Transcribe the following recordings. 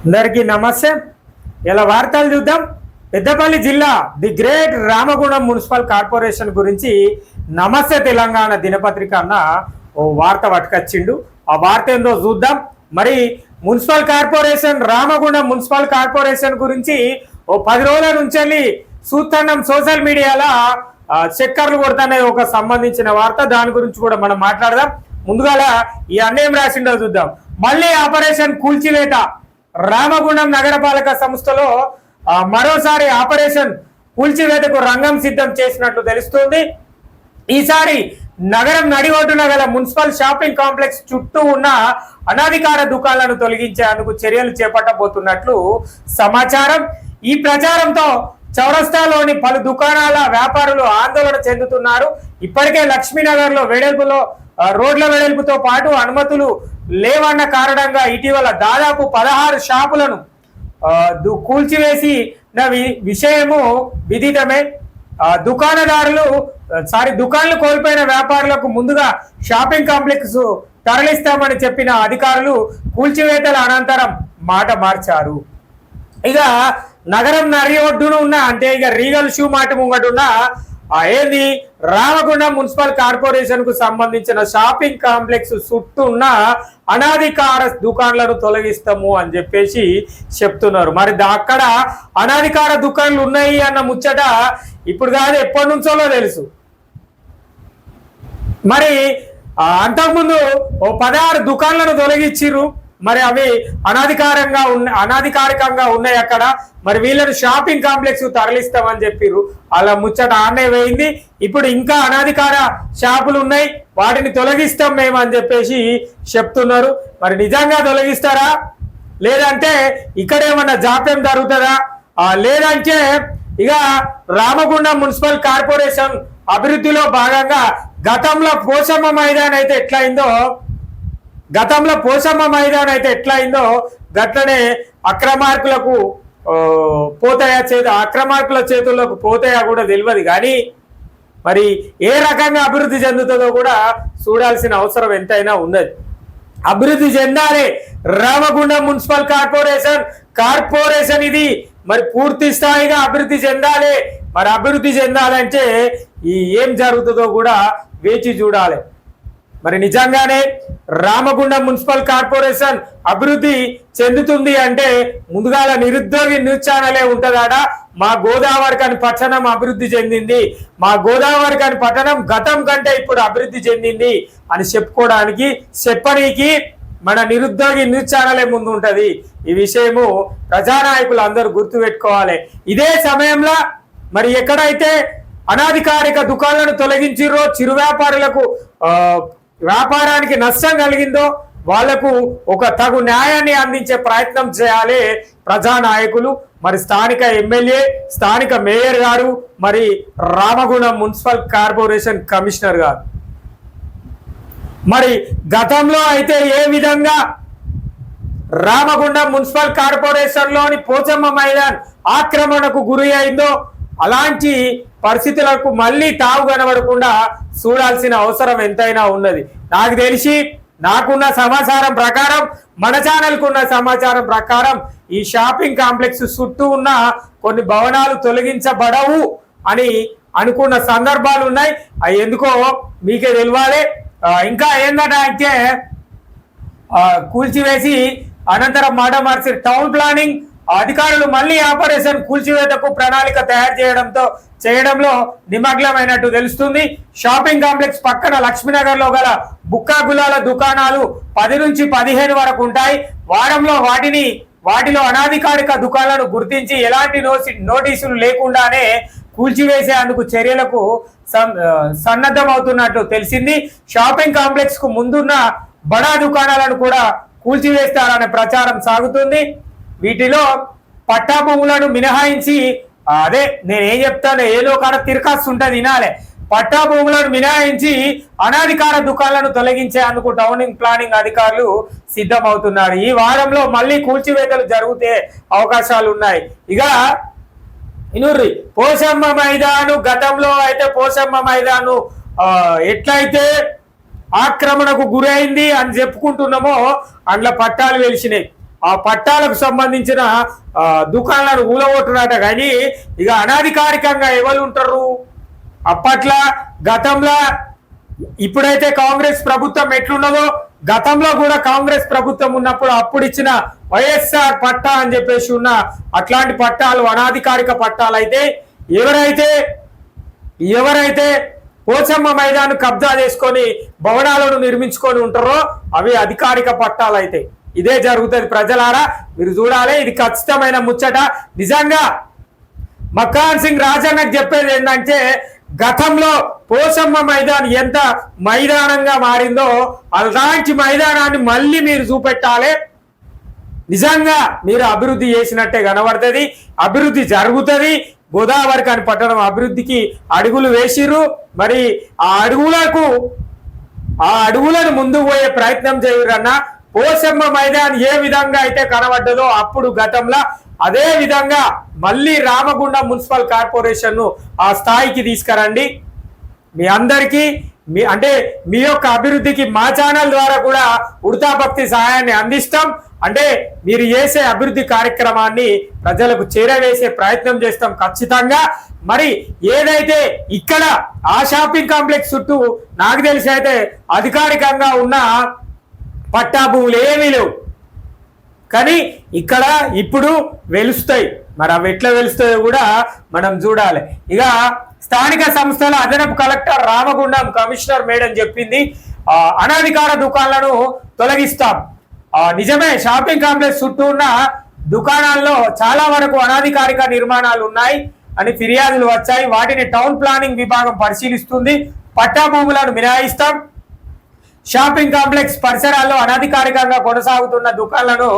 అందరికీ నమస్తే. ఇలా వార్తలు చూద్దాం. పెద్దపల్లి జిల్లా the great Ramagundam municipal corporation గురించి నమస్తే తెలంగాణ దినపత్రిక అన్న ఓ వార్త పట్టుకొచ్చిండు. ఆ వార్త ఏందో చూద్దాం. మరి municipal corporation Ramagundam municipal corporation గురించి ఓ 10 రోజుల నుంచి చూస్తున్నాం సోషల్ మీడియాలో చక్కర్లు కొడుతున్న ఒక సంబంధించిన వార్త. దాని గురించి కూడా మనం మాట్లాడదాం. ముందుగా ఈ అన్నేం రాసిండో చూద్దాం. మళ్ళీ ఆపరేషన్ కూల్చివేత. రామగుండం నగరపాలక సంస్థలో మరోసారి ఆపరేషన్ కూల్చివేతకు రంగం సిద్ధం చేసినట్లు తెలుస్తుంది. ఈసారి నగరం నడిఒడ్డున గల మున్సిపల్ షాపింగ్ కాంప్లెక్స్ చుట్టూ ఉన్న అనధికార దుకాణాలను తొలగించేందుకు చర్యలు చేపట్టబోతున్నట్లు సమాచారం. ఈ ప్రచారంతో చౌరస్తాలోని పలు దుకాణాల వ్యాపారులు ఆందోళన చెందుతున్నారు. ఇప్పటికే లక్ష్మీనగర్ లో రోడ్ల వెడల్పుతో పాటు అనుమతులు లేవన్న కారణంగా ఇటీవల దాదాపు 16 షాపులను కూల్చివేసి విషయము విదితమే. దుకాణాలు కోల్పోయిన వ్యాపారులకు ముందుగా షాపింగ్ కాంప్లెక్స్ తరలిస్తామని చెప్పిన అధికారులు కూల్చివేతల అనంతరం మాట మార్చారు. ఇక నగరం నడిఒడ్డున ఉన్న అంటే ఇక రీగల్ షూ మార్ట్ ముంగటున్న ఏంది రామగుండం మున్సిపల్ కార్పొరేషన్ కు సంబంధించిన షాపింగ్ కాంప్లెక్స్ చుట్టూ ఉన్న అనధికార దుకాణాలను తొలగిస్తాము అని చెప్పేసి చెప్తున్నారు. మరి అక్కడ అనధికార దుకాణాలు ఉన్నాయి అన్న ముచ్చట ఇప్పుడు కాదు, ఎప్పటి నుంచో తెలుసు. మరి అంతకుముందు ఓ 16 దుకాణాలను తొలగించిర్రు. మరి అవి అనధికారికంగా ఉన్నాయి అక్కడ. మరి వీళ్ళని షాపింగ్ కాంప్లెక్స్ తరలిస్తామని చెప్పిర్రు. అలా ముచ్చట ఆనే వేయింది. ఇప్పుడు ఇంకా అనధికార షాపులు ఉన్నాయి, వాటిని తొలగిస్తాం మేము అని చెప్పేసి చెప్తున్నారు. మరి నిజంగా తొలగిస్తారా, లేదంటే ఇక్కడేమన్నా జాప్యం జరుగుతుందా, లేదంటే ఇక రామగుండం మున్సిపల్ కార్పొరేషన్ అభివృద్ధిలో భాగంగా గతంలో పోచమ్మ మైదాన్ అయితే ఎట్లయిందో గట్లనే అక్రమార్కులకు అక్రమార్కుల చేతుల్లోకి పోతాయా కూడా తెలియదు. కానీ మరి ఏ రకంగా అభివృద్ధి చెందుతుందో కూడా చూడాల్సిన అవసరం ఎంతైనా ఉన్నది. అభివృద్ధి చెందాలి రామగుండం మున్సిపల్ కార్పొరేషన్ ఇది మరి పూర్తి స్థాయిగా అభివృద్ధి చెందాలి. మరి అభివృద్ధి చెందాలంటే ఏం జరుగుతుందో కూడా వేచి చూడాలి. మరి నిజంగానే రామగుండం మున్సిపల్ కార్పొరేషన్ అభివృద్ధి చెందుతుంది అంటే ముందుగాల నిరుద్యోగి న్యూస్ ఛానలే ఉంటుందాడా. మా గోదావరిఖని పట్టణం అభివృద్ధి చెందింది, మా గోదావరిఖని పట్టణం గతం కంటే ఇప్పుడు అభివృద్ధి చెందింది అని చెప్పనీకి మన నిరుద్యోగి న్యూస్ ఛానలే ముందు ఉంటది. ఈ విషయము ప్రజానాయకులు అందరూ గుర్తుపెట్టుకోవాలి. ఇదే సమయంలో మరి ఎక్కడైతే అనధికారిక దుకాణాలను తొలగించిర్రో, చిరు వ్యాపారులకు వ్యాపారానికి నష్టం కలిగిందో వాళ్లకు ఒక తగు న్యాయాన్ని అందించే ప్రయత్నం చేయాలి ప్రజానాయకులు. మరి స్థానిక ఎమ్మెల్యే, స్థానిక మేయర్ గారు, మరి రామగుండం మున్సిపల్ కార్పొరేషన్ కమిషనర్ గారు. మరి గతంలో అయితే ఏ విధంగా రామగుండం మున్సిపల్ కార్పొరేషన్ లోని పోచమ్మ మైదాన్ ఆక్రమణకు గురి అయిందో అలాంటి పరిస్థితులకు మళ్ళీ తావు కనబడకుండా చూడాల్సిన అవసరం ఎంతైనా ఉన్నది. నాకు తెలిసి నాకున్న సమాచారం ప్రకారం, మన ఛానల్కు ఉన్న సమాచారం ప్రకారం ఈ షాపింగ్ కాంప్లెక్స్ చుట్టూ ఉన్న కొన్ని భవనాలు తొలగించబడవు అని అనుకున్న సందర్భాలు ఉన్నాయి. అవి ఎందుకో మీకే తెలియాలి. ఇంకా ఏంటంటే కూల్చివేసి అనంతరం మాట మార్చి టౌన్ ప్లానింగ్ అధికారులు మళ్ళీ ఆపరేషన్ కూల్చివేతకు ప్రణాళిక తయారు చేయడంలో నిమగ్నమైనట్టు తెలుస్తుంది. షాపింగ్ కాంప్లెక్స్ పక్కన లక్ష్మీనగర్ లో గల బుక్కా గులాల దుకాణాలు 10 నుంచి 15 వరకు ఉంటాయి. వారంలో వాటిలో అనధికారిక దుకాణాలను గుర్తించి ఎలాంటి నోటీసులు లేకుండానే కూల్చివేసేందుకు చర్యలకు సన్నద్ధమవుతున్నట్టు తెలిసింది. షాపింగ్ కాంప్లెక్స్ కు ముందున్న బడా దుకాణాలను కూడా కూల్చివేస్తారనే ప్రచారం సాగుతుంది. వీటిలో పట్టా భూములను మినహాయించి, అదే నేనేం చెప్తాను, ఏదో కాడ తిరకాస్తు ఉంటుంది వినాలే, పట్టా భూములను మినహాయించి అనధికార దుకాణాలను తొలగించేందుకు టౌన్ ప్లానింగ్ అధికారులు సిద్ధమవుతున్నారు. ఈ వారంలో మళ్ళీ కూల్చివేతలు జరిగితే అవకాశాలు ఉన్నాయి. ఇక ఇనుర్రి పోచమ్మ మైదాను, గతంలో అయితే పోచమ్మ మైదాను ఎట్లయితే ఆక్రమణకు గురైంది అని చెప్పుకుంటున్నామో అందులో పట్టాలు వెలిసినాయి. ఆ పట్టాలకు సంబంధించిన దుకాణాలను ఊలగొట్టునట. కానీ ఇక అనాధికారికంగా ఎవరు ఉంటారు అప్పట్లో గతంలో ఇప్పుడైతే కాంగ్రెస్ ప్రభుత్వం ఎట్లున్నదో గతంలో కూడా కాంగ్రెస్ ప్రభుత్వం ఉన్నప్పుడు అప్పుడు ఇచ్చిన వైఎస్ఆర్ పట్టా అని చెప్పేసి ఉన్న అట్లాంటి పట్టాలు అనాధికారిక పట్టాలు అయితే ఎవరైతే పోచమ్మ మైదాను కబ్జా చేసుకొని భవనాలను నిర్మించుకొని ఉంటారో అవి అధికారిక పట్టాలు అయితే ఇదే జరుగుతుంది. ప్రజలారా మీరు చూడాలి, ఇది ఖచ్చితమైన ముచ్చట. నిజంగా మక్కాన్ సింగ్ రాజన్నకు చెప్పేది ఏంటంటే గతంలో పోచమ్మ మైదాన్ ఎంత మైదానంగా మారిందో అలాంటి మైదానాన్ని మళ్ళీ మీరు చూపెట్టాలి. నిజంగా మీరు అభివృద్ధి చేసినట్టే కనబడుతుంది, అభివృద్ధి జరుగుతుంది. గోదావరి కాని పట్టణం అభివృద్ధికి అడుగులు వేసిర్రు. మరి ఆ అడుగులను ముందుకు పోయే ప్రయత్నం చేయరన్నా. పోచమ్మ మైదాన్ ఏ విధంగా అయితే కనబడ్డదో అప్పుడు గతంలో అదే విధంగా మళ్ళీ రామగుండం మున్సిపల్ కార్పొరేషన్ ను ఆ స్థాయికి తీసుకురండి. మీ అందరికీ మీ యొక్క అభివృద్ధికి మా ఛానల్ ద్వారా కూడా ఉడతా భక్తి సహాయాన్ని అందిస్తాం. అంటే మీరు చేసే అభివృద్ధి కార్యక్రమాన్ని ప్రజలకు చేరవేసే ప్రయత్నం చేస్తాం ఖచ్చితంగా. మరి ఏదైతే ఇక్కడ ఆ షాపింగ్ కాంప్లెక్స్ చుట్టూ నాకు తెలిసి అయితే అధికారికంగా ఉన్న పట్టా భూములు ఏమీ లేవు, కానీ ఇక్కడ ఇప్పుడు వెలుస్తాయి. మరి అవి ఎట్లా వెలుస్తాయో కూడా మనం చూడాలి. ఇక స్థానిక సంస్థల అదనపు కలెక్టర్ రామగుండం కమిషనర్ మేడం చెప్పింది అనాధికార దుకాణాలను తొలగిస్తాం. నిజమే, షాపింగ్ కాంప్లెక్స్ చుట్టూ ఉన్న దుకాణాల్లో చాలా వరకు అనాధికారిక నిర్మాణాలు ఉన్నాయి అని ఫిర్యాదులు వచ్చాయి. వాటిని టౌన్ ప్లానింగ్ విభాగం పరిశీలిస్తుంది. పట్టా భూములను మినహాయిస్తాం. షాపింగ్ కాంప్లెక్స్ పరిసరాల్లో అనాధికారికంగా కొనసాగుతున్న దుకాణాలను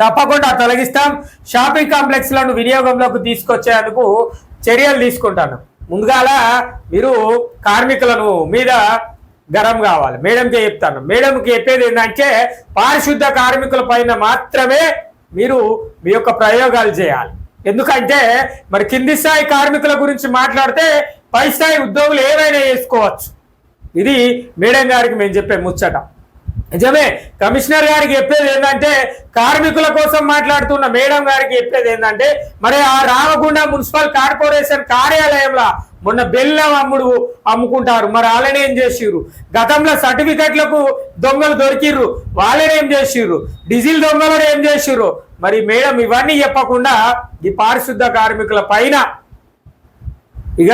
తప్పకుండా తొలగిస్తాం. షాపింగ్ కాంప్లెక్స్ లను వినియోగంలోకి తీసుకొచ్చేందుకు చర్యలు తీసుకుంటాను. ముందుగాల మీరు కార్మికులను మీద గరం కావాలి. మేడంకి చెప్తాను. మేడంకి చెప్పేది ఏంటంటే పారిశుద్ధ కార్మికుల పైన మాత్రమే మీరు మీ యొక్క ప్రయోగాలు చేయాలి. ఎందుకంటే మరి కింది స్థాయి కార్మికుల గురించి మాట్లాడితే పై స్థాయి ఉద్యోగులు ఏమైనా చేసుకోవచ్చు. ఇది మేడం గారికి మేము చెప్పే ముచ్చట. నిజమే, కమిషనర్ గారికి చెప్పేది ఏంటంటే కార్మికుల కోసం మాట్లాడుతున్న మేడం గారికి చెప్పేది ఏంటంటే మరి ఆ రామగుండం మున్సిపల్ కార్పొరేషన్ కార్యాలయంలో మొన్న బెల్లం అమ్ముకుంటారు. మరి వాళ్ళని ఏం చేసిర్రు? గతంలో సర్టిఫికెట్లకు దొంగలు దొరికిర్రు, వాళ్ళని ఏం చేసిర్రు? డీజిల్ దొంగలను ఏం చేసిర్రు? మరి మేడం ఇవన్నీ చెప్పకుండా ఈ పారిశుద్ధ కార్మికుల పైన ఇక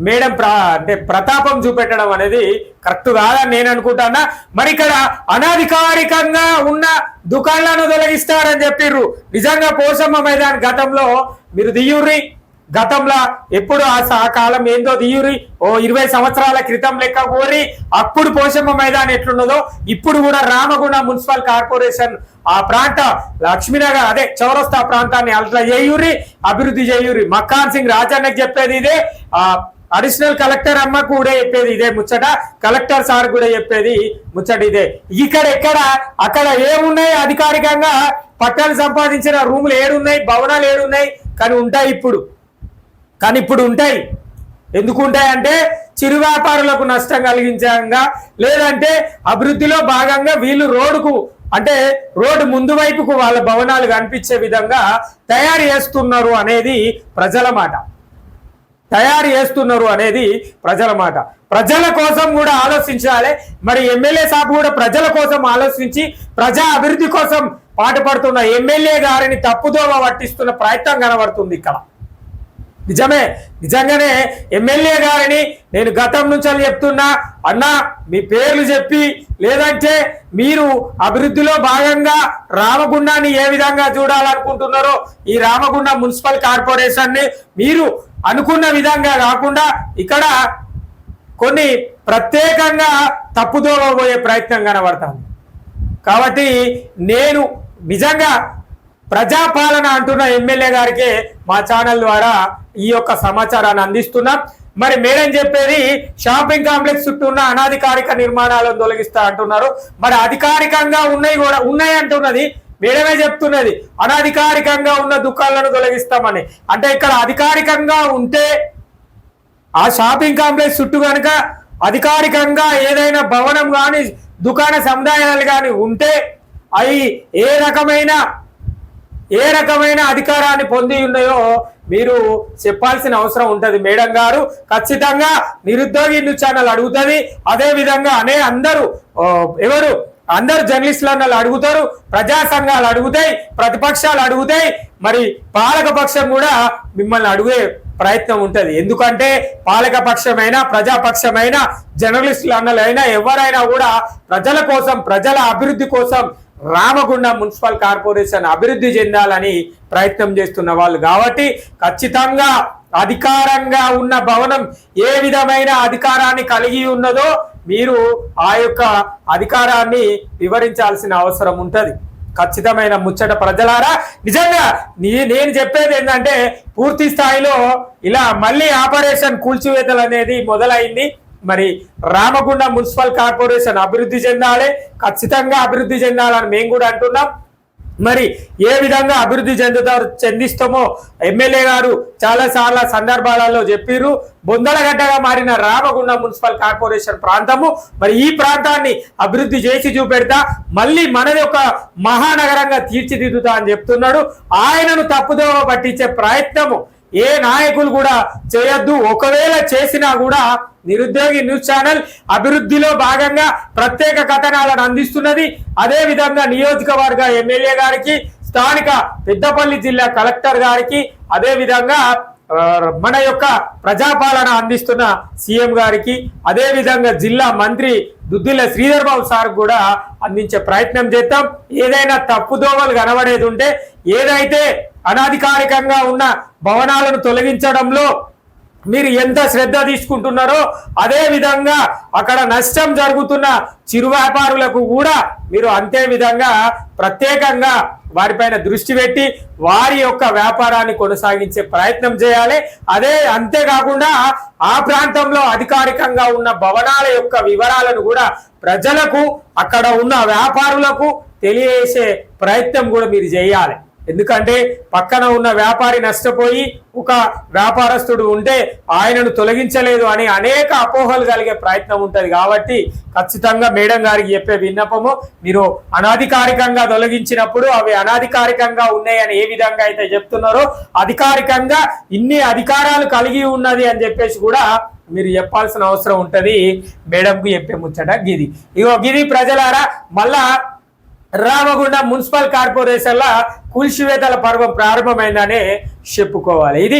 మేడం ప్రతాపం చూపెట్టడం అనేది కరెక్ట్ కాదని నేను అనుకుంటానా. మరి ఇక్కడ అనాధికారికంగా ఉన్న దుకాణాలను తొలగిస్తారని చెప్పిర్రు. నిజంగా పోచమ్మ మైదాన్ గతంలో మీరు దియ్యూరి, గతంలో ఎప్పుడు ఆ కాలం ఏందో దియ్యూరి, 20 సంవత్సరాల క్రితం లెక్క కోరి అప్పుడు పోచమ్మ మైదాన్ ఎట్లున్నదో ఇప్పుడు కూడా రామగుండం మున్సిపల్ కార్పొరేషన్ ఆ ప్రాంత లక్ష్మీనగర్ అదే చౌరస్తా ప్రాంతాన్ని అట్లా చేయూరి, అభివృద్ధి చేయూరి. మక్కాన్ సింగ్ రాజన్నకు చెప్పేది ఇదే, అడిషనల్ కలెక్టర్ అమ్మ కూడా చెప్పేది ఇదే ముచ్చట, కలెక్టర్ సార్ కూడా చెప్పేది ముచ్చట ఇదే. ఇక్కడ అక్కడ ఏమున్నాయి? అధికారికంగా పట్టాలు సంపాదించిన రూములు ఏడున్నాయి, భవనాలు ఏడున్నాయి? కానీ ఇప్పుడు ఉంటాయి. ఎందుకు ఉంటాయంటే చిరు వ్యాపారులకు నష్టం కలిగించంగా, లేదంటే అభివృద్ధిలో భాగంగా వీళ్ళు రోడ్డు ముందు వైపుకు వాళ్ళ భవనాలు కనిపించే విధంగా తయారు చేస్తున్నారు అనేది ప్రజల మాట. ప్రజల కోసం కూడా ఆలోచించాలి. మరి ఎమ్మెల్యే సాబ్ కూడా ప్రజల కోసం ఆలోచించి ప్రజా అభివృద్ధి కోసం పాటుపడుతున్న ఎమ్మెల్యే గారిని తప్పుదోవ పట్టిస్తున్న ప్రయత్నం కనబడుతుంది ఇక్కడ. నిజంగానే ఎమ్మెల్యే గారిని నేను గతం నుంచి చెప్తున్నా, అన్నా మీ పేర్లు చెప్పి లేదంటే మీరు అభివృద్ధిలో భాగంగా రామగుండాన్ని ఏ విధంగా చూడాలనుకుంటున్నారో ఈ రామగుండం మున్సిపల్ కార్పొరేషన్ ని మీరు అనుకున్న విధంగా కాకుండా ఇక్కడ కొన్ని ప్రత్యేకంగా తప్పుదోవ పోయే ప్రయత్నం కనబడుతుంది. కాబట్టి నేను నిజంగా ప్రజాపాలన అంటున్న ఎమ్మెల్యే గారికి మా ఛానల్ ద్వారా ఈ యొక్క సమాచారాన్ని అందిస్తున్నాం. మరి మేడం చెప్పేది షాపింగ్ కాంప్లెక్స్ చుట్టూ ఉన్న అనాధికారిక నిర్మాణాలను తొలగిస్తా అంటున్నారు. మరి అధికారికంగా ఉన్నాయి అంటున్నది మేడమే చెప్తున్నది. అనాధికారికంగా ఉన్న దుకాణాలను తొలగిస్తామని అంటే ఇక్కడ అధికారికంగా ఉంటే ఆ షాపింగ్ కాంప్లెక్స్ చుట్టూ కనుక అధికారికంగా ఏదైనా భవనం కానీ దుకాణ సముదాయాలు కానీ ఉంటే అవి ఏ రకమైన అధికారాన్ని పొంది ఉన్నాయో మీరు చెప్పాల్సిన అవసరం ఉంటది మేడం గారు. ఖచ్చితంగా నిరుద్యోగి న్యూస్ ఛానల్ అడుగుతుంది. అదే విధంగా అందరు జర్నలిస్టులు అన్నలు అడుగుతారు, ప్రజా సంఘాలు అడుగుతాయి, ప్రతిపక్షాలు అడుగుతాయి, మరి పాలక పక్షం కూడా మిమ్మల్ని అడిగే ప్రయత్నం ఉంటది. ఎందుకంటే పాలక పక్షమైన ప్రజాపక్షమైన జర్నలిస్టులు అన్నలైనా ఎవరైనా కూడా ప్రజల కోసం, ప్రజల అభివృద్ధి కోసం రామగుండం మున్సిపల్ కార్పొరేషన్ అభివృద్ధి చెందాలని ప్రయత్నం చేస్తున్న వాళ్ళు కాబట్టి ఖచ్చితంగా అధికారంగా ఉన్న భవనం ఏ విధమైన అధికారాన్ని కలిగి ఉన్నదో మీరు ఆ యొక్క అధికారాన్ని వివరించాల్సిన అవసరం ఉంటది. ఖచ్చితమైన ముచ్చట ప్రజలారా. నిజంగా నేను చెప్పేది ఏంటంటే పూర్తి స్థాయిలో ఇలా మళ్ళీ ఆపరేషన్ కూల్చివేతలు అనేది మొదలైంది. మరి రామగుండం మున్సిపల్ కార్పొరేషన్ అభివృద్ధి చెందాలి, ఖచ్చితంగా అభివృద్ధి చెందాలని మేము కూడా అంటున్నాం. మరి ఏ విధంగా అభివృద్ధి చెందిస్తామో ఎమ్మెల్యే గారు చాలా సందర్భాలలో చెప్పిర్రు. బొందలగడ్డగా మారిన రామగుండం మున్సిపల్ కార్పొరేషన్ ప్రాంతము మరి ఈ ప్రాంతాన్ని అభివృద్ధి చేసి చూపెడతా, మళ్ళీ మనది ఒక మహానగరంగా తీర్చిదిద్దుతా అని చెప్తున్నాడు. ఆయనను తప్పుదోవ పట్టించే ప్రయత్నము ఏ నాయకులు కూడా చేయొద్దు. ఒకవేళ చేసినా కూడా నిరుద్యోగి న్యూస్ ఛానల్ అభివృద్ధిలో భాగంగా ప్రత్యేక కథనాలను అందిస్తున్నది. అదే విధంగా నియోజకవర్గ ఎమ్మెల్యే గారికి, స్థానిక పెద్దపల్లి జిల్లా కలెక్టర్ గారికి, అదే విధంగా మన యొక్క ప్రజాపాలన అందిస్తున్న సీఎం గారికి, అదే విధంగా జిల్లా మంత్రి దుద్దిల్ల శ్రీధర్ బాబు సార్ కూడా అందించే ప్రయత్నం చేద్దాం. ఏదైనా తప్పుదోవలు కనబడేది ఉంటే, ఏదైతే అనాధికారికంగా ఉన్న భవనాలను తొలగించడంలో మీరు ఎంత శ్రద్ధ తీసుకుంటున్నారో అదే విధంగా అక్కడ నష్టం జరుగుతున్న చిరు వ్యాపారులకు కూడా మీరు అంతే విధంగా ప్రత్యేకంగా వారిపైన దృష్టి పెట్టి వారి యొక్క వ్యాపారాన్ని కొనసాగించే ప్రయత్నం చేయాలి. అంతేకాకుండా ఆ ప్రాంతంలో అధికారికంగా ఉన్న భవనాల యొక్క వివరాలను కూడా ప్రజలకు, అక్కడ ఉన్న వ్యాపారులకు తెలియజేసే ప్రయత్నం కూడా మీరు చేయాలి. ఎందుకంటే పక్కన ఉన్న వ్యాపారి నష్టపోయి ఒక వ్యాపారస్తుడు ఉంటే ఆయనను తొలగించలేదు అని అనేక అపోహలు కలిగే ప్రయత్నం ఉంటది. కాబట్టి ఖచ్చితంగా మేడం గారికి చెప్పే విన్నపము, మీరు అనాధికారికంగా తొలగించినప్పుడు అవి అనాధికారికంగా ఉన్నాయని ఏ విధంగా అయితే చెప్తున్నారో అధికారికంగా ఇన్ని అధికారాలు కలిగి ఉన్నది అని చెప్పేసి కూడా మీరు చెప్పాల్సిన అవసరం ఉంటది. మేడంకు చెప్పే ముచ్చట గిది ప్రజలారా. మళ్ళా రామగుండం మున్సిపల్ కార్పొరేషన్ లా కూల్చివేతల పర్వం ప్రారంభమైందనే చెప్పుకోవాలి. ఇది